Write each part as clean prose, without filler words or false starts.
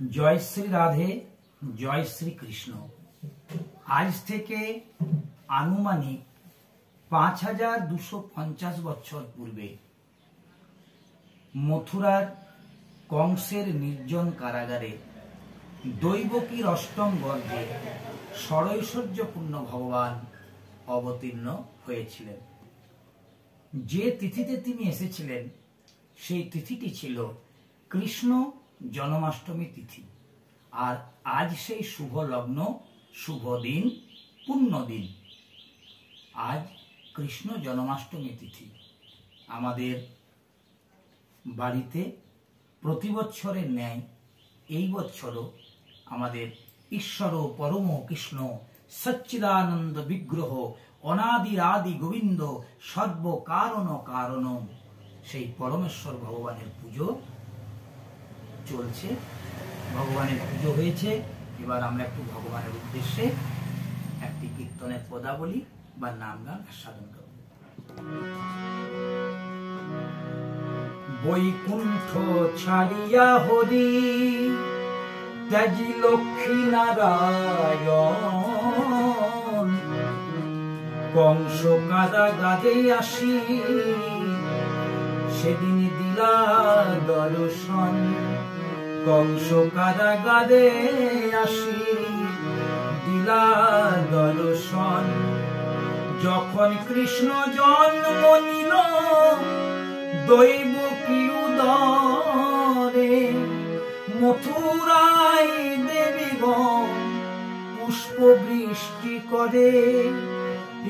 জয় শ্রী রাধে, জয় শ্রী কৃষ্ণ। আজ থেকে আনুমানিক 5250 বছর পূর্বে মথুরার কংসের নির্জন কারাগারে দৈবকীর অষ্টম গর্ভে ষড়ৈশ্বর্যপূর্ণ ভগবান অবতীর্ণ হয়েছিলেন। যে তিথিতে তিনি এসেছিলেন সেই তিথিটি ছিল কৃষ্ণ জন্মাষ্টমী তিথি। আর আজ সেই শুভ লগ্ন, শুভ দিন, পুণ্য দিন। আজ কৃষ্ণ জন্মাষ্টমী তিথি। আমাদের বাড়িতে প্রতি বছরের ন্যায় এই বছরও আমাদের ঈশ্বর পরম কৃষ্ণ সচ্চিদানন্দ বিগ্রহ অনাদিরাদি গোবিন্দ সর্ব কারণ কারণ সেই পরমেশ্বর ভগবানের পুজো চলছে। ভগবানের পুজো হয়েছে। এবার আমরা একটু ভগবানের উদ্দেশ্যে একটি কীর্তনের পদাবলী বা নাম গান আস্বাদন করব। বৈকুণ্ঠ ছাড়িয়া হরি ত্যাজি লক্ষ্মী নারায়ণ, কংস কারাগারে আসি সেদিন দিলা দর্শন। কংস কারাগারে আসি দিলা দর্শন। যখন কৃষ্ণ জন্ম নিল দৈবকী উদরে, মথুরায় দেবীগণ পুষ্প বৃষ্টি করে।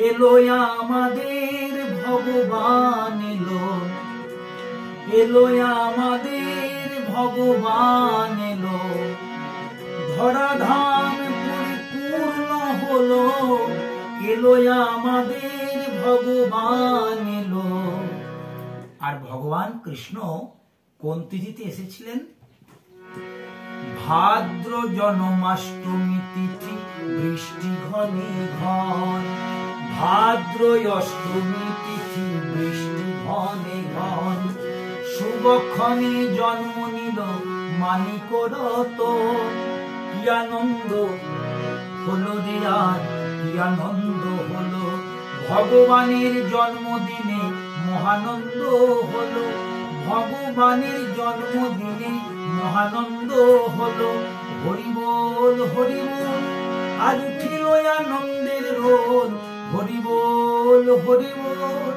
এলো আমাদের ভগবান এলো, এলো আমাদের ভগবান এলো। ধরাধাম পরিপূর্ণ হলো, এলো আমাদের ভগবান এলো। আর ভগবান কৃষ্ণ কোন তিথিতে এসেছিলেন? ভাদ্র জন্মাষ্টমী তিথি বৃষ্টি ঘনে ঘন। ভাদ্র অষ্টমী তিথি বৃষ্টি ঘনে ঘন। শুভক্ষণে জন্ম নিল মানিক রতন। কি আনন্দ হলো রে আজ, কি আনন্দ হলো। ভগবানের জন্মদিনে মহানন্দ হলো। ভগবানের জন্মদিনে মহানন্দ হলো। হরি বল হরি বল, আজ উঠিল আনন্দের রোল। হরি বল হরি বল।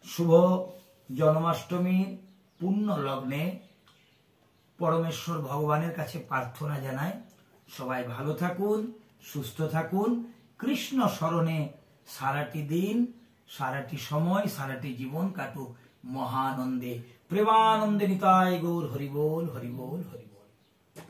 শুভ জন্মাষ্টমীর পুণ্য লগ্নে পরমেশ্বর ভগবানের কাছে প্রার্থনা জানাই সবাই ভালো থাকুন, সুস্থ থাকুন, কৃষ্ণ স্মরণে সারাটি দিন, সারাটি সময়, সারাটি জীবন কাটুক মহানন্দে, প্রেমানন্দে। নিতাই গৌর হরি বল হরি বল হরি বল।